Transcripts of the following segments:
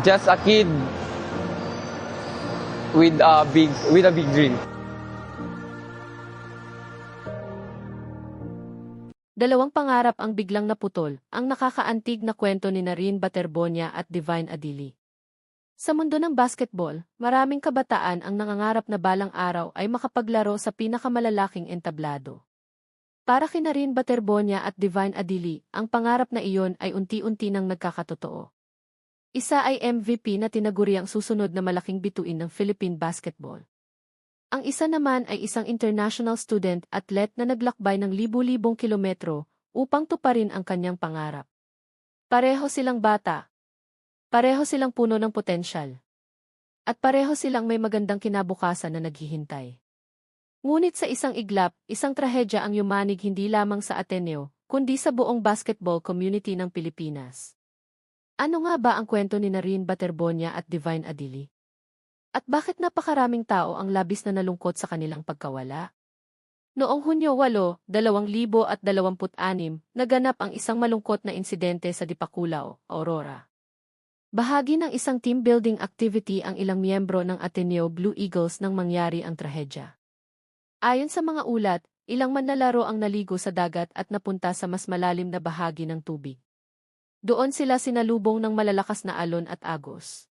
Just a kid with a big dream. Dalawang pangarap ang biglang naputol, ang nakakaantig na kwento ni Narine Baterbonia at Divine Adili. Sa mundo ng basketball, maraming kabataan ang nangangarap na balang araw ay makapaglaro sa pinakamalalaking entablado. Para kina Narine Baterbonia at Divine Adili, ang pangarap na iyon ay unti-unti nang nagkakatotoo. Isa ay MVP na tinaguri ang susunod na malaking bituin ng Philippine basketball. Ang isa naman ay isang international student athlete na naglakbay ng libu-libong kilometro upang tuparin ang kanyang pangarap. Pareho silang bata. Pareho silang puno ng potensyal. At pareho silang may magandang kinabukasan na naghihintay. Ngunit sa isang iglap, isang trahedya ang yumanig hindi lamang sa Ateneo, kundi sa buong basketball community ng Pilipinas. Ano nga ba ang kwento ni Narine Baterbonia at Divine Adili? At bakit napakaraming tao ang labis na nalungkot sa kanilang pagkawala? Noong Hunyo 8, 2026, naganap ang isang malungkot na insidente sa Dipaculao, Aurora. Bahagi ng isang team building activity ang ilang miyembro ng Ateneo Blue Eagles nang mangyari ang trahedya. Ayon sa mga ulat, ilang manlalaro ang naligo sa dagat at napunta sa mas malalim na bahagi ng tubig. Doon sila sinalubong ng malalakas na alon at agos.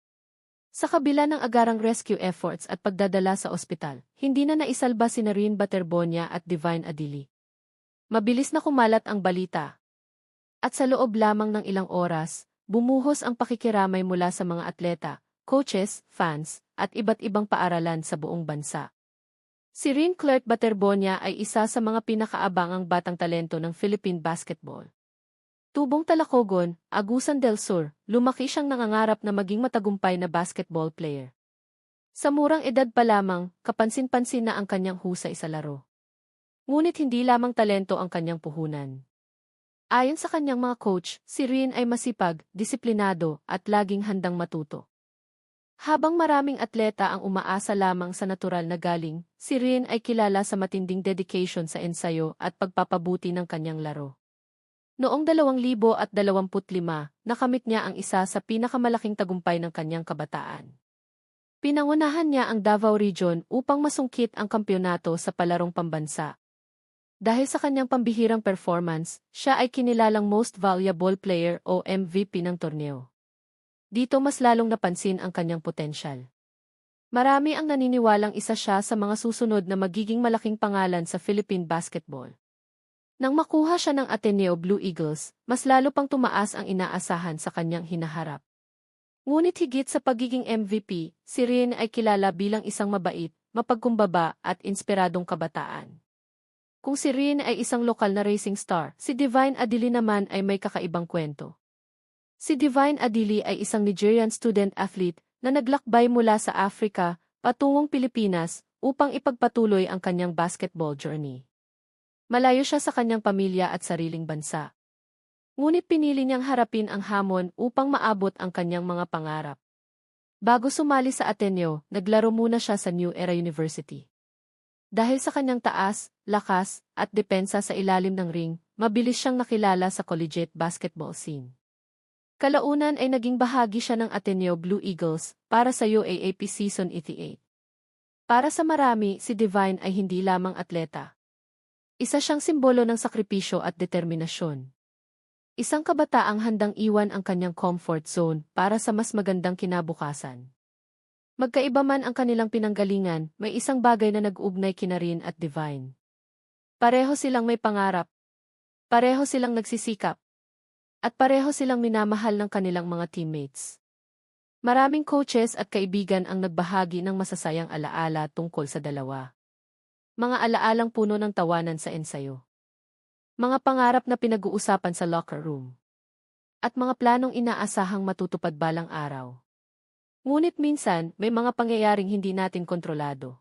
Sa kabila ng agarang rescue efforts at pagdadala sa ospital, hindi na naisalba si Narine Baterbonia at Divine Adili. Mabilis na kumalat ang balita. At sa loob lamang ng ilang oras, bumuhos ang pakikiramay mula sa mga atleta, coaches, fans, at iba't ibang paaralan sa buong bansa. Si Rene Clark Baterbonia ay isa sa mga pinakaabangang batang talento ng Philippine basketball. Tubong Talacogon, Agusan del Sur, lumaki siyang nangangarap na maging matagumpay na basketball player. Sa murang edad pa lamang, kapansin-pansin na ang kanyang husay sa laro. Ngunit hindi lamang talento ang kanyang puhunan. Ayon sa kanyang mga coach, si Rene ay masipag, disiplinado, at laging handang matuto. Habang maraming atleta ang umaasa lamang sa natural na galing, si Rene ay kilala sa matinding dedication sa ensayo at pagpapabuti ng kanyang laro. Noong 2025, nakamit niya ang isa sa pinakamalaking tagumpay ng kanyang kabataan. Pinangunahan niya ang Davao Region upang masungkit ang kampyonato sa palarong pambansa. Dahil sa kanyang pambihirang performance, siya ay kinilalang Most Valuable Player o MVP ng torneo. Dito mas lalong napansin ang kanyang potensyal. Marami ang naniniwalang isa siya sa mga susunod na magiging malaking pangalan sa Philippine basketball. Nang makuha siya ng Ateneo Blue Eagles, mas lalo pang tumaas ang inaasahan sa kanyang hinaharap. Ngunit higit sa pagiging MVP, si Rene ay kilala bilang isang mabait, mapagkumbaba at inspiradong kabataan. Kung si Rene ay isang lokal na racing star, si Divine Adili naman ay may kakaibang kwento. Si Divine Adili ay isang Nigerian student athlete na naglakbay mula sa Africa patungong Pilipinas upang ipagpatuloy ang kanyang basketball journey. Malayo siya sa kanyang pamilya at sariling bansa. Ngunit pinili niyang harapin ang hamon upang maabot ang kanyang mga pangarap. Bago sumali sa Ateneo, naglaro muna siya sa New Era University. Dahil sa kanyang taas, lakas, at depensa sa ilalim ng ring, mabilis siyang nakilala sa collegiate basketball scene. Kalaunan ay naging bahagi siya ng Ateneo Blue Eagles para sa UAAP Season 88. Para sa marami, si Divine ay hindi lamang atleta. Isa siyang simbolo ng sakripisyo at determinasyon. Isang kabataang handang iwan ang kanyang comfort zone para sa mas magandang kinabukasan. Magkaiba man ang kanilang pinanggalingan, may isang bagay na nag-uugnay kina Rene at Divine. Pareho silang may pangarap. Pareho silang nagsisikap. At pareho silang minamahal ng kanilang mga teammates. Maraming coaches at kaibigan ang nagbahagi ng masasayang alaala tungkol sa dalawa. Mga alaalang puno ng tawanan sa ensayo. Mga pangarap na pinag-uusapan sa locker room. At mga planong inaasahang matutupad balang araw. Ngunit minsan, may mga pangyayaring hindi natin kontrolado.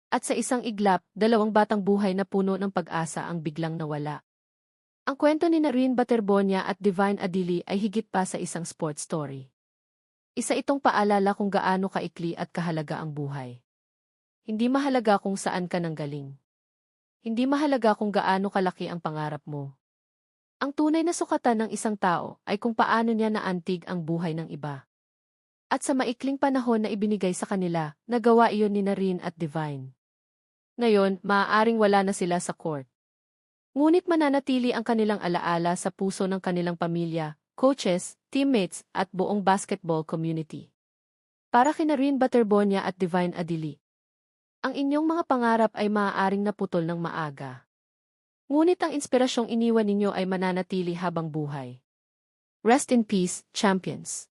At sa isang iglap, dalawang batang buhay na puno ng pag-asa ang biglang nawala. Ang kwento ni Narine Baterbonia at Divine Adili ay higit pa sa isang sports story. Isa itong paalala kung gaano kaikli at kahalaga ang buhay. Hindi mahalaga kung saan ka nanggaling. Hindi mahalaga kung gaano kalaki ang pangarap mo. Ang tunay na sukatan ng isang tao ay kung paano niya naantig ang buhay ng iba. At sa maikling panahon na ibinigay sa kanila, nagawa iyon ni Rin at Divine. Ngayon, maaaring wala na sila sa court. Ngunit mananatili ang kanilang alaala sa puso ng kanilang pamilya, coaches, teammates, at buong basketball community. Para kina Rin Baterbonia at Divine Adili, ang inyong mga pangarap ay maaaring naputol ng maaga. Ngunit ang inspirasyong iniwan ninyo ay mananatili habang buhay. Rest in peace, champions.